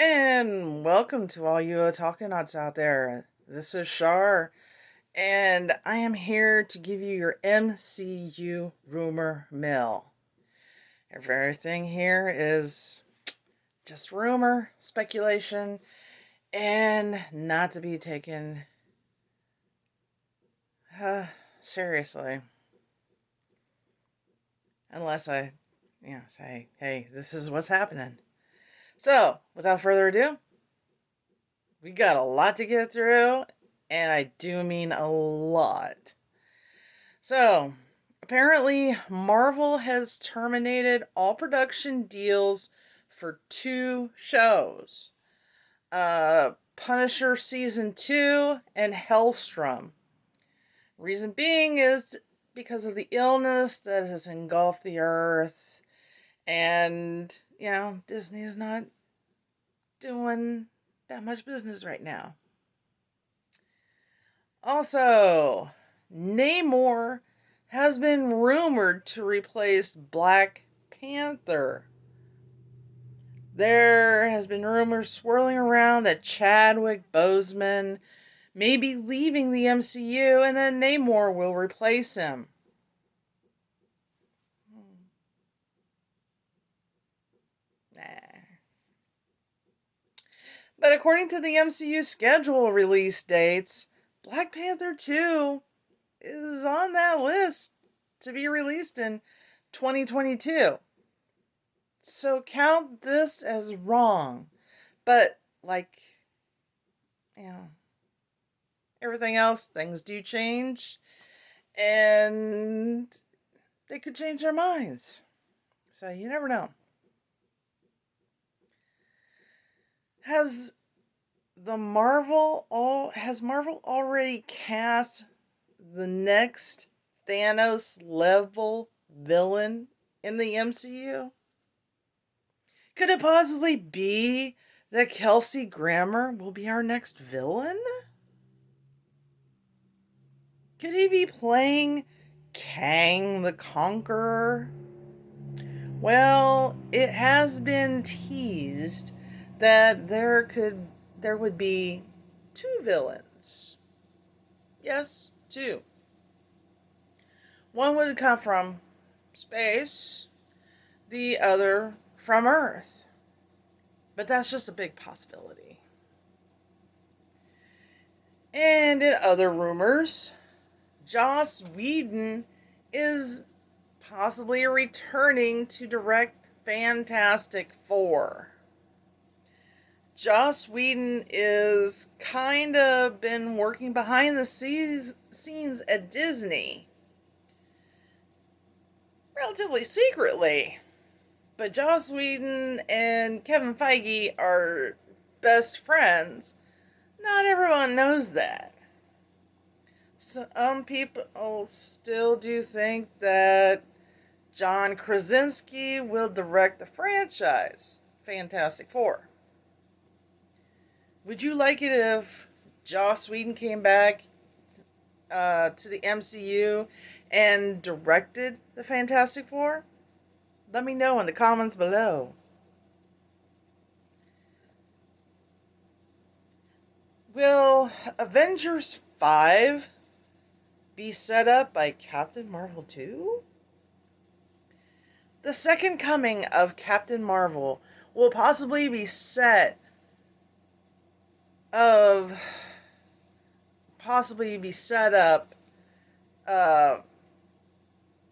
And welcome to all you Otaku out there. This is Shar, and I am here to give you your MCU rumor mill. Everything here is just rumor, speculation, and not to be taken seriously. Unless I, say, hey, this is what's happening. So, without further ado, we got a lot to get through, and I do mean a lot. So, apparently, Marvel has terminated all production deals for two shows Punisher Season 2 and Hellstrom. Reason being is because of the illness that has engulfed the earth, and, Disney is not doing that much business right now. Also, Namor has been rumored to replace Black Panther. There has been rumors swirling around that Chadwick Boseman may be leaving the MCU and then Namor will replace him. Nah. But according to the MCU schedule release dates, Black Panther 2 is on that list to be released in 2022. So count this as wrong. But, you know, everything else, things do change. And they could change their minds. So you never know. Has Marvel already cast the next Thanos level villain in the MCU? Could it possibly be that Kelsey Grammer will be our next villain? Could he be playing Kang the Conqueror? Well, it has been teased that there would be two villains. Yes, two. One would come from space, the other from Earth. But that's just a big possibility. And in other rumors, Joss Whedon is possibly returning to direct Fantastic Four. Joss Whedon is kind of been working behind the scenes at Disney. Relatively secretly. But Joss Whedon and Kevin Feige are best friends. Not everyone knows that. Some people still do think that John Krasinski will direct the franchise, Fantastic Four. Would you like it if Joss Whedon came back to the MCU and directed the Fantastic Four? Let me know in the comments below. Will Avengers 5 be set up by Captain Marvel 2? The second coming of Captain Marvel will possibly be set up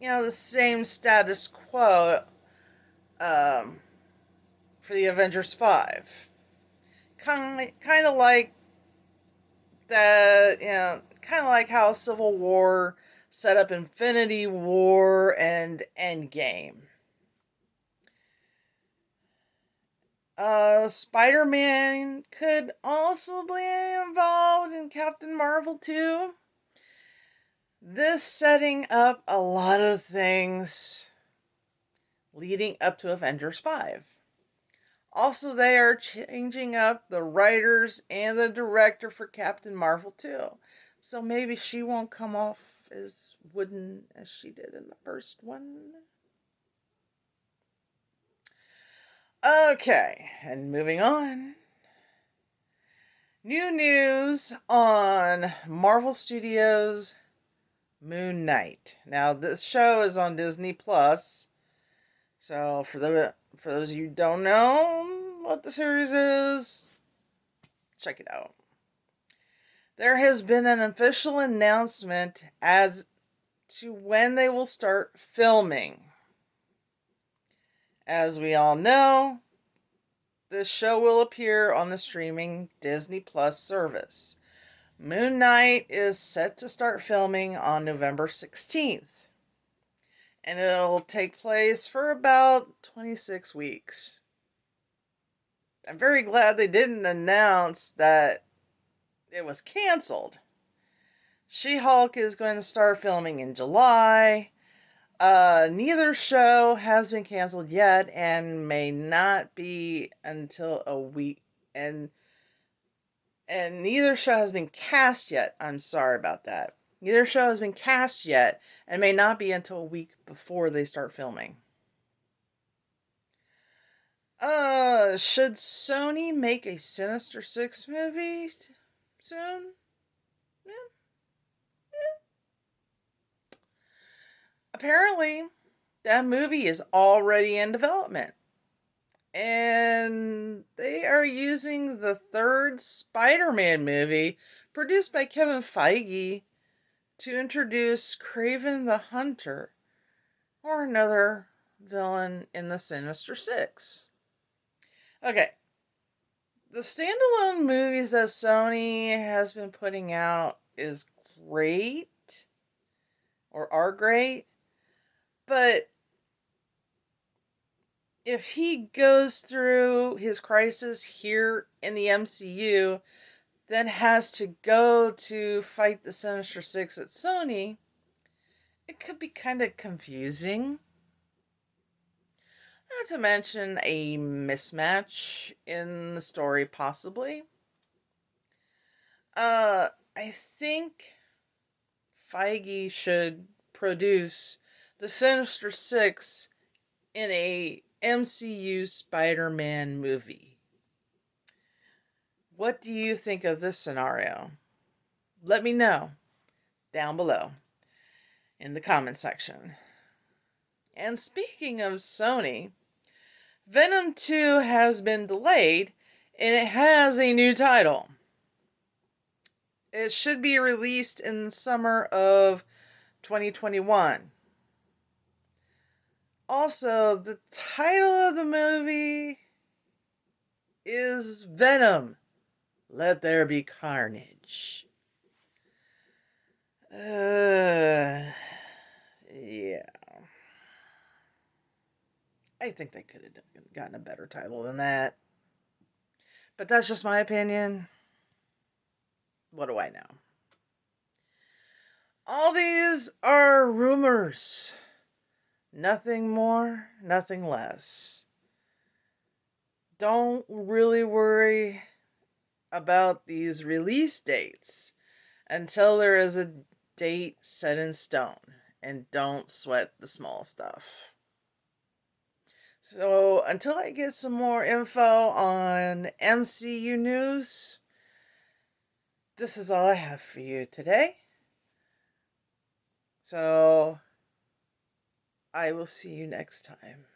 the same status quo for the Avengers 5. Kind of like that, kind of like how Civil War set up Infinity War and Endgame. Spider-Man could also be involved in Captain Marvel too. This setting up a lot of things leading up to Avengers 5. Also, they are changing up the writers and the director for Captain Marvel too. So maybe she won't come off as wooden as she did in the first one. Okay, and moving on. New news on Marvel Studios' Moon Knight. Now, this show is on Disney Plus. So, for those of you who don't know what the series is, check it out. There has been an official announcement as to when they will start filming. As we all know, this show will appear on the streaming Disney Plus service. Moon Knight is set to start filming on November 16th. And it'll take place for about 26 weeks. I'm very glad they didn't announce that it was canceled. She-Hulk is going to start filming in July. Neither show has been canceled yet and may not be until a week. And neither show has been cast yet. I'm sorry about that. Neither show has been cast yet and may not be until a week before they start filming. Should Sony make a Sinister 6 movie soon? Yeah. Apparently, that movie is already in development. And they are using the third Spider-Man movie, produced by Kevin Feige, to introduce Kraven the Hunter, or another villain in the Sinister Six. Okay. The standalone movies that Sony has been putting out is great, or are great, but if he goes through his crisis here in the MCU, then has to go to fight the Sinister Six at Sony, it could be kind of confusing. Not to mention a mismatch in the story, possibly. I think Feige should produce the Sinister Six in a MCU Spider-Man movie. What do you think of this scenario? Let me know down below in the comment section. And speaking of Sony, Venom 2 has been delayed and it has a new title. It should be released in the summer of 2021. Also, the title of the movie is Venom. Let there be carnage. Yeah. I think they could have gotten a better title than that. But that's just my opinion. What do I know? All these are rumors. Nothing more, nothing less. Don't really worry about these release dates until there is a date set in stone. And don't sweat the small stuff. So, until I get some more info on MCU news, this is all I have for you today. So, I will see you next time.